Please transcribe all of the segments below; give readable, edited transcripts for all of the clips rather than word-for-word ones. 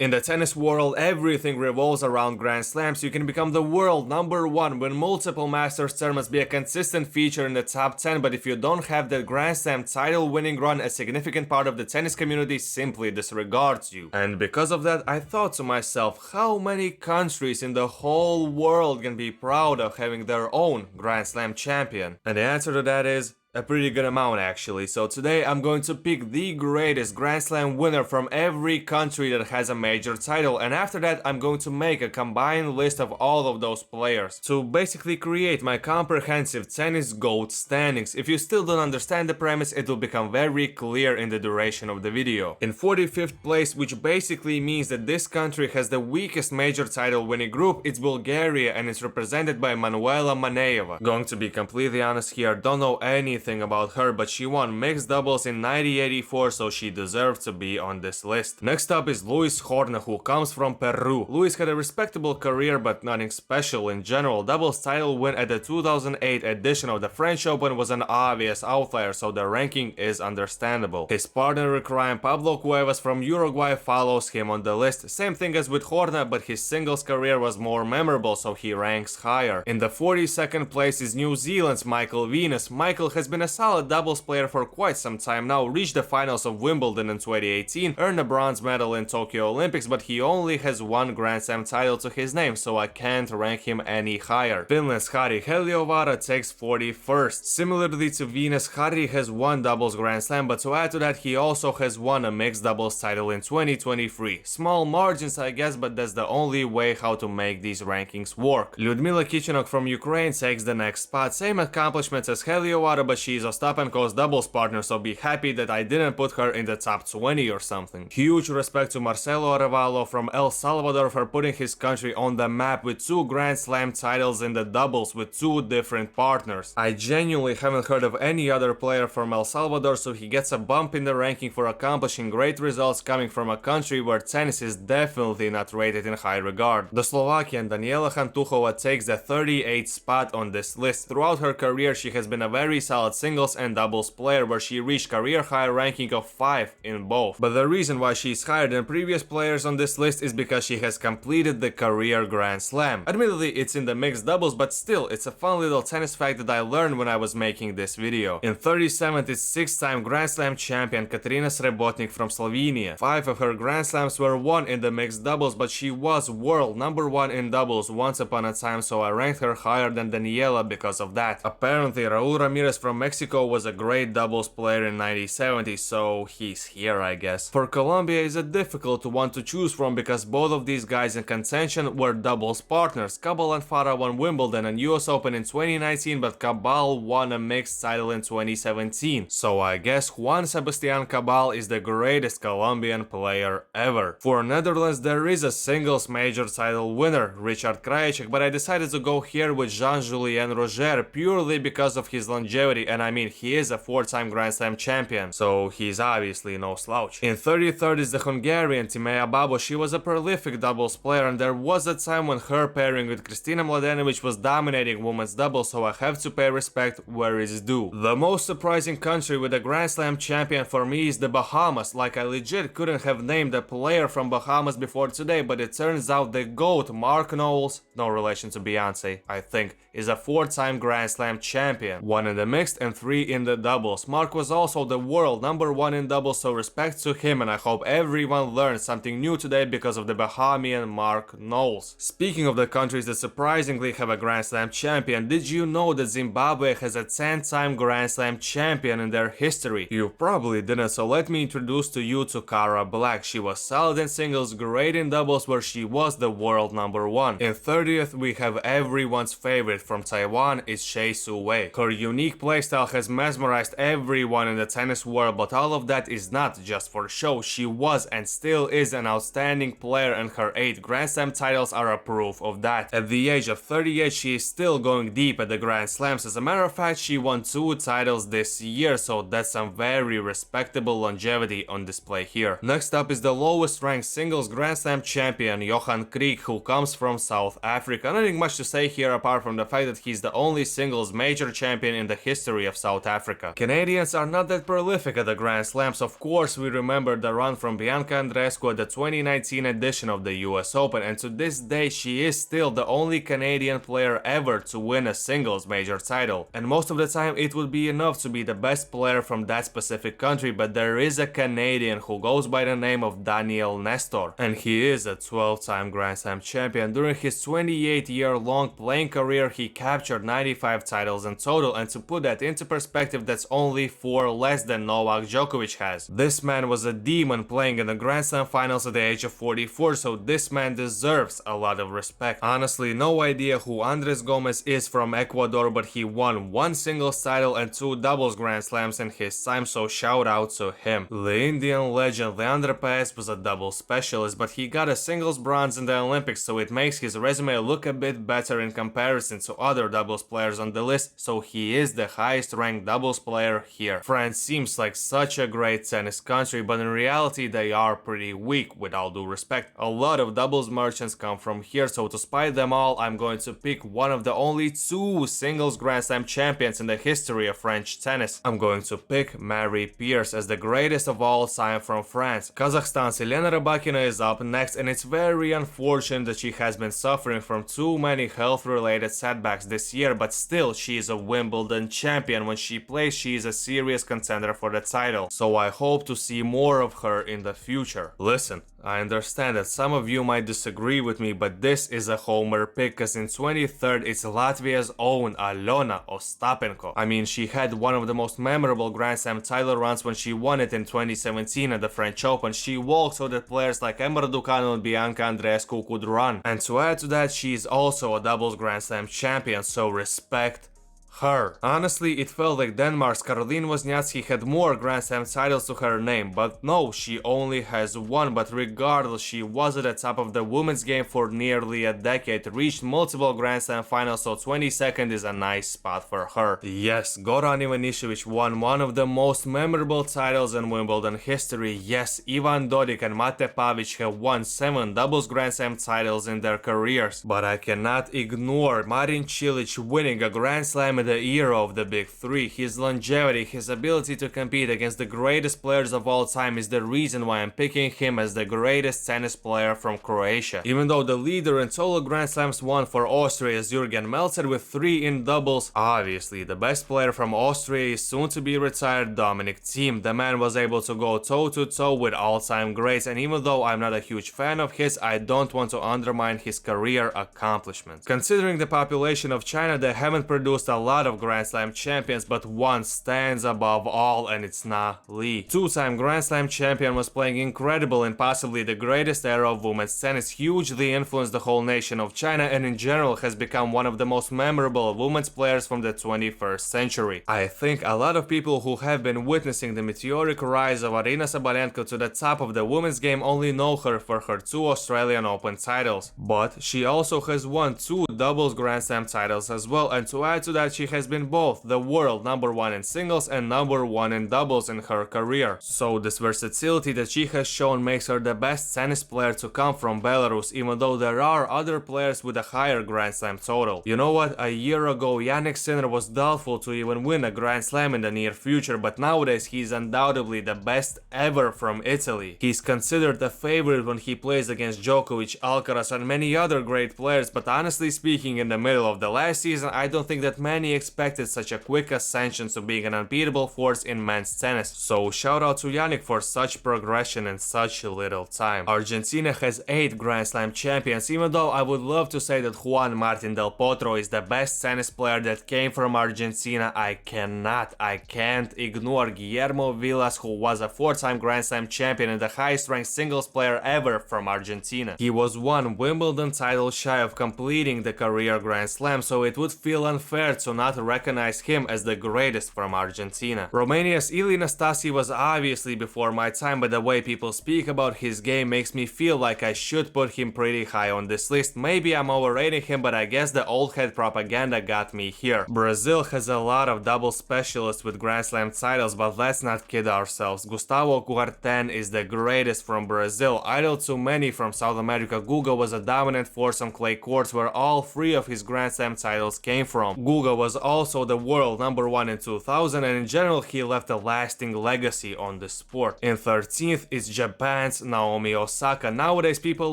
In the tennis world, everything revolves around Grand Slams. You can become the world #1, win multiple Masters tournaments, be a consistent feature in the top 10, but if you don't have that Grand Slam title winning run, a significant part of the tennis community simply disregards you. And because of that, I thought to myself, how many countries in the whole world can be proud of having their own Grand Slam champion? And the answer to that is a pretty good amount actually. So today I'm going to pick the greatest Grand Slam winner from every country that has a major title, and after that I'm going to make a combined list of all of those players to basically create my comprehensive tennis GOAT standings. If you still don't understand the premise, it will become very clear in the duration of the video. In 45th place, which basically means that this country has the weakest major title winning group, it's Bulgaria and it's represented by Manuela Maneeva. Going to be completely honest here, don't know anything about her, but she won mixed doubles in 1984, so she deserves to be on this list. Next up is Luis Horna, who comes from Peru. Luis had a respectable career, but nothing special in general. Doubles title win at the 2008 edition of the French Open was an obvious outlier, so the ranking is understandable. His partner in crime, Pablo Cuevas from Uruguay, follows him on the list. Same thing as with Horna, but his singles career was more memorable, so he ranks higher. In the 42nd place is New Zealand's Michael Venus. Michael has been a solid doubles player for quite some time now, reached the finals of Wimbledon in 2018, earned a bronze medal in Tokyo Olympics, but he only has one Grand Slam title to his name, so I can't rank him any higher. Finland's Harri Heliövaara takes 41st. Similarly to Venus, Harri has one doubles Grand Slam, but to add to that, he also has won a mixed doubles title in 2023. Small margins I guess, but that's the only way how to make these rankings work. Lyudmila Kichenok from Ukraine takes the next spot, same accomplishments as Heliövaara, but she's Ostapenko's doubles partner, so be happy that I didn't put her in the top 20 or something. Huge respect to Marcelo Arevalo from El Salvador for putting his country on the map with two Grand Slam titles in the doubles with two different partners. I genuinely haven't heard of any other player from El Salvador, so he gets a bump in the ranking for accomplishing great results coming from a country where tennis is definitely not rated in high regard. The Slovakian Daniela Hantuchova takes the 38th spot on this list. Throughout her career, she has been a very solid singles and doubles player, where she reached career high ranking of 5 in both. But the reason why she's higher than previous players on this list is because she has completed the career Grand Slam. Admittedly, it's in the mixed doubles, but still, it's a fun little tennis fact that I learned when I was making this video. In 37th is 6-time Grand Slam champion Katarina Srebotnik from Slovenia. 5 of her Grand Slams were won in the mixed doubles, but she was world #1 in doubles once upon a time, so I ranked her higher than Daniela because of that. Apparently, Raul Ramirez from Mexico was a great doubles player in 1970, so he's here I guess. For Colombia is a difficult one to choose from because both of these guys in contention were doubles partners. Cabal and Farah won Wimbledon and US Open in 2019, but Cabal won a mixed title in 2017. So I guess Juan Sebastián Cabal is the greatest Colombian player ever. For Netherlands there is a singles major title winner, Richard Krajicek, but I decided to go here with Jean-Julien Roger purely because of his longevity, and I mean he is a 4-time Grand Slam champion, so he's obviously no slouch. In 33rd is the Hungarian Timea Babo. She was a prolific doubles player, and there was a time when her pairing with Kristina Mladenovic was dominating women's doubles, so I have to pay respect where it's due. The most surprising country with a Grand Slam champion for me is the Bahamas. Like, I legit couldn't have named a player from Bahamas before today, but it turns out the GOAT, Mark Knowles, no relation to Beyonce, I think, is a 4-time Grand Slam champion. 1 in the mixed and 3 in the doubles. Mark was also the world #1 in doubles, so respect to him, and I hope everyone learned something new today because of the Bahamian Mark Knowles. Speaking of the countries that surprisingly have a Grand Slam champion, did you know that Zimbabwe has a 10-time Grand Slam champion in their history? You probably didn't, so let me introduce to you to Cara Black. She was solid in singles, great in doubles, where she was the world #1. In 30th we have everyone's favorite from Taiwan, is Shea Su Wei. Her unique playstyle has mesmerized everyone in the tennis world, but all of that is not just for show. She was and still is an outstanding player, and her 8 Grand Slam titles are a proof of that. At the age of 38, she is still going deep at the Grand Slams. As a matter of fact, she won 2 titles this year, so that's some very respectable longevity on display here. Next up is the lowest ranked singles Grand Slam champion, Johan Kriek, who comes from South Africa. Nothing much to say here apart from the fact that he's the only singles major champion in the history history of South Africa. Canadians are not that prolific at the Grand Slams. Of course, we remember the run from Bianca Andreescu at the 2019 edition of the US Open, and to this day she is still the only Canadian player ever to win a singles major title. And most of the time it would be enough to be the best player from that specific country, but there is a Canadian who goes by the name of Daniel Nestor, and he is a 12-time Grand Slam champion. During his 28-year-long playing career, he captured 95 titles in total, and to put that into perspective, that's only 4 less than Novak Djokovic has. This man was a demon playing in the Grand Slam finals at the age of 44, so this man deserves a lot of respect. Honestly, no idea who Andres Gomez is from Ecuador, but he won 1 singles title and 2 doubles Grand Slams in his time, so shout out to him. The Indian legend Leandro Paes was a doubles specialist, but he got a singles bronze in the Olympics, so it makes his resume look a bit better in comparison to other doubles players on the list, so he is the highest ranked doubles player here. France seems like such a great tennis country, but in reality they are pretty weak, with all due respect. A lot of doubles merchants come from here, so to spite them all, I'm going to pick one of the only 2 singles Grand Slam champions in the history of French tennis. I'm going to pick Marie Pierce as the greatest of all time from France. Kazakhstan's Elena Rybakina is up next, and it's very unfortunate that she has been suffering from too many health-related setbacks this year, but still, she is a Wimbledon champion. When she plays, she is a serious contender for the title, so I hope to see more of her in the future. Listen, I understand that some of you might disagree with me, but this is a homer pick, cause in 23rd it's Latvia's own Alona Ostapenko. I mean, she had one of the most memorable Grand Slam title runs when she won it in 2017 at the French Open. She walked so that players like Emma Raducanu and Bianca Andreescu could run. And to add to that, she is also a doubles Grand Slam champion, so respect her. Honestly, it felt like Denmark's Caroline Wozniacki had more Grand Slam titles to her name, but no, she only has 1, but regardless, she was at the top of the women's game for nearly a decade, reached multiple Grand Slam finals, so 22nd is a nice spot for her. Yes, Goran Ivanišević won one of the most memorable titles in Wimbledon history. Yes, Ivan Dodig and Mate Pavic have won 7 doubles Grand Slam titles in their careers, but I cannot ignore Marin Cilic winning a Grand Slam in the era of the Big Three. His longevity, his ability to compete against the greatest players of all time is the reason why I'm picking him as the greatest tennis player from Croatia. Even though the leader in total Grand Slams won for Austria is Jürgen Melzer with 3 in doubles, obviously the best player from Austria is soon to be retired Dominic Thiem. The man was able to go toe-to-toe with all-time greats, and even though I'm not a huge fan of his, I don't want to undermine his career accomplishments. Considering the population of China, they haven't produced a lot of Grand Slam champions, but one stands above all, and it's Na Li. 2-time Grand Slam champion, was playing incredible in possibly the greatest era of women's tennis, hugely influenced the whole nation of China, and in general has become one of the most memorable women's players from the 21st century. I think a lot of people who have been witnessing the meteoric rise of Aryna Sabalenka to the top of the women's game only know her for her 2 Australian Open titles, but she also has won 2 doubles Grand Slam titles as well, and to add to that, she has been both the world #1 in singles and #1 in doubles in her career. So this versatility that she has shown makes her the best tennis player to come from Belarus, even though there are other players with a higher Grand Slam total. You know what, a year ago Jannik Sinner was doubtful to even win a Grand Slam in the near future, but nowadays he's undoubtedly the best ever from Italy. He's considered a favorite when he plays against Djokovic, Alcaraz and many other great players, but honestly speaking, in the middle of the last season, I don't think that many expected such a quick ascension to being an unbeatable force in men's tennis. So shout out to Jannik for such progression in such little time. Argentina has 8 Grand Slam champions, even though I would love to say that Juan Martín del Potro is the best tennis player that came from Argentina. I can't ignore Guillermo Vilas, who was a 4-time Grand Slam champion and the highest ranked singles player ever from Argentina. He was 1 Wimbledon title shy of completing the career Grand Slam, so it would feel unfair to not recognize him as the greatest from Argentina. Romania's Ilie Nastase was obviously before my time, but the way people speak about his game makes me feel like I should put him pretty high on this list. Maybe I'm overrating him, but I guess the old head propaganda got me here. Brazil has a lot of double specialists with Grand Slam titles, but let's not kid ourselves. Gustavo Kuerten is the greatest from Brazil. Idol to many from South America, Guga was a dominant force on clay courts where all 3 of his Grand Slam titles came from. Guga was was also the world number 1 in 2000, and in general he left a lasting legacy on the sport. In 13th is Japan's Naomi Osaka. Nowadays people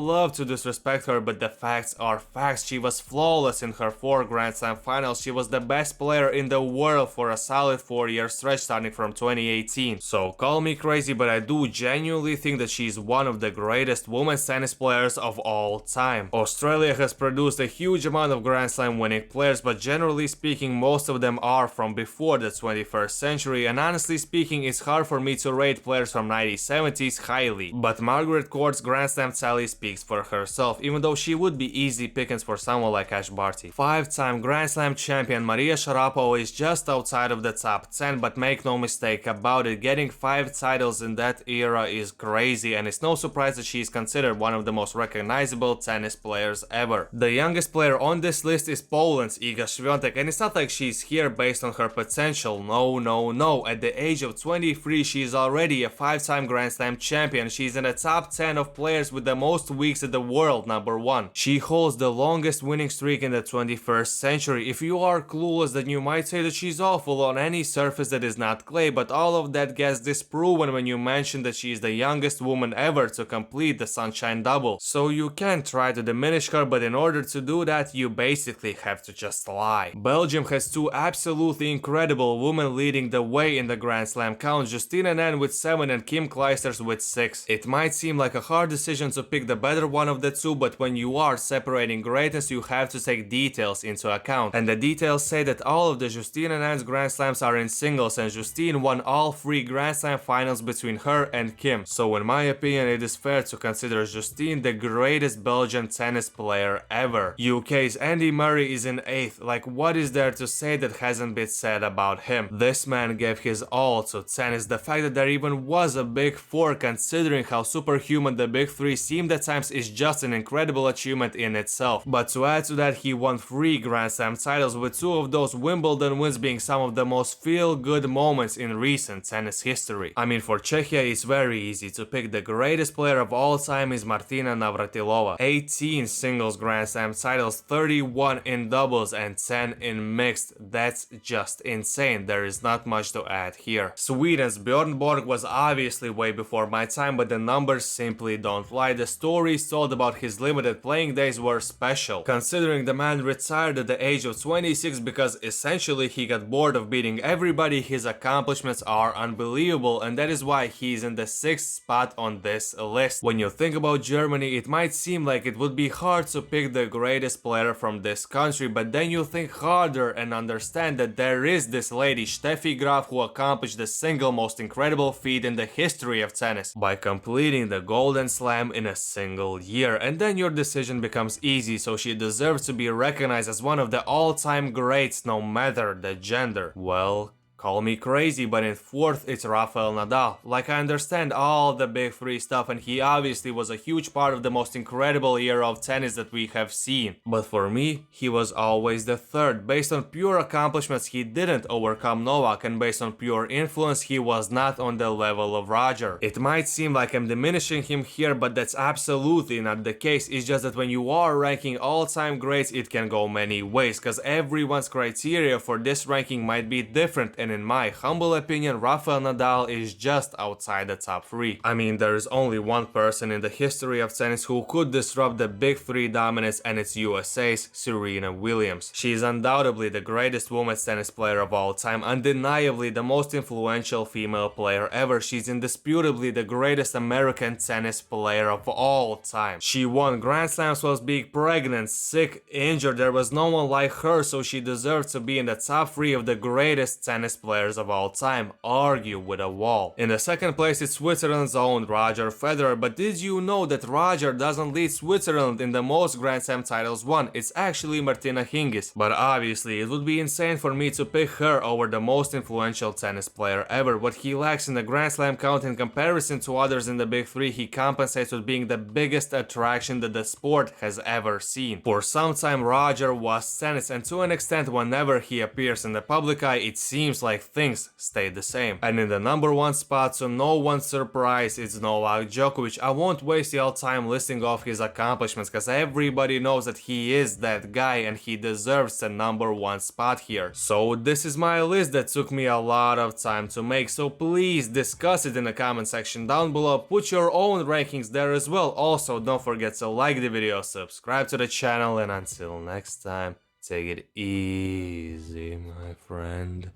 love to disrespect her, but the facts are facts. She was flawless in her 4 Grand Slam finals. She was the best player in the world for a solid 4-year stretch starting from 2018. So call me crazy, but I do genuinely think that she's one of the greatest women's tennis players of all time. Australia has produced a huge amount of Grand Slam winning players, but generally speaking most of them are from before the 21st century, and honestly speaking it's hard for me to rate players from 1970s highly. But Margaret Court's Grand Slam tally speaks for herself, even though she would be easy pickings for someone like Ash Barty. 5-time Grand Slam champion Maria Sharapova is just outside of the top 10, but make no mistake about it, getting 5 titles in that era is crazy, and it's no surprise that she is considered one of the most recognizable tennis players ever. The youngest player on this list is Poland's Iga Świątek, and it's not like she's here based on her potential. No. At the age of 23, she is already a 5-time Grand Slam champion. She's in the top 10 of players with the most weeks in the world, number 1. She holds the longest winning streak in the 21st century. If you are clueless, then you might say that she's awful on any surface that is not clay, but all of that gets disproven when you mention that she is the youngest woman ever to complete the Sunshine Double. So you can try to diminish her, but in order to do that, you basically have to just lie. Belgium has 2 absolutely incredible women leading the way in the Grand Slam count, Justine Henin with 7 and Kim Clijsters with 6. It might seem like a hard decision to pick the better one of the 2, but when you are separating greatness, you have to take details into account. And the details say that all of the Justine Henin's Grand Slams are in singles, and Justine won all 3 Grand Slam finals between her and Kim. So in my opinion, it is fair to consider Justine the greatest Belgian tennis player ever. UK's Andy Murray is in 8th. Like, what is there to say that hasn't been said about him? This man gave his all to tennis. The fact that there even was a Big 4, considering how superhuman the Big 3 seemed at times, is just an incredible achievement in itself. But to add to that, he won 3 Grand Slam titles, with 2 of those Wimbledon wins being some of the most feel-good moments in recent tennis history. I mean, for Czechia it's very easy to pick. The greatest player of all time is Martina Navratilova. 18 singles Grand Slam titles, 31 in doubles and 10 in mixed. That's just insane. There is not much to add here. Sweden's Bjorn Borg was obviously way before my time, but the numbers simply don't lie. The stories told about his limited playing days were special, considering the man retired at the age of 26 because essentially he got bored of beating everybody. His accomplishments are unbelievable, and that is why he's in the 6th spot on this list. When you think about Germany, it might seem like it would be hard to pick the greatest player from this country, but then you think harder and understand that there is this lady, Steffi Graf, who accomplished the single most incredible feat in the history of tennis by completing the Golden Slam in a single year. And then your decision becomes easy, so she deserves to be recognized as one of the all-time greats no matter the gender. Well, call me crazy, but in 4th it's Rafael Nadal. Like, I understand all the Big 3 stuff, and he obviously was a huge part of the most incredible era of tennis that we have seen. But for me, he was always the 3rd. Based on pure accomplishments, he didn't overcome Novak, and based on pure influence, he was not on the level of Roger. It might seem like I'm diminishing him here, but that's absolutely not the case. It's just that when you are ranking all-time greats, it can go many ways, cause everyone's criteria for this ranking might be different, and in my humble opinion, Rafael Nadal is just outside the top 3. I mean, there is only one person in the history of tennis who could disrupt the Big 3 dominance, and it's USA's Serena Williams. She is undoubtedly the greatest women's tennis player of all time, undeniably the most influential female player ever. She's indisputably the greatest American tennis player of all time. She won Grand Slams whilst being pregnant, sick, injured. There was no one like her, so she deserves to be in the top 3 of the greatest tennis players of all time. Argue with a wall. In the 2nd place it's Switzerland's own Roger Federer, but did you know that Roger doesn't lead Switzerland in the most Grand Slam titles won? It's actually Martina Hingis. But obviously it would be insane for me to pick her over the most influential tennis player ever. What he lacks in the Grand Slam count in comparison to others in the Big 3, he compensates with being the biggest attraction that the sport has ever seen. For some time Roger was tennis, and to an extent whenever he appears in the public eye, it seems like like things stay the same. And in the number 1 spot, so no one's surprised, it's Novak Djokovic. I won't waste your time listing off his accomplishments, cause everybody knows that he is that guy and he deserves the number 1 spot here. So this is my list that took me a lot of time to make, so please discuss it in the comment section down below, put your own rankings there as well. Also, don't forget to like the video, subscribe to the channel, and until next time, take it easy, my friend.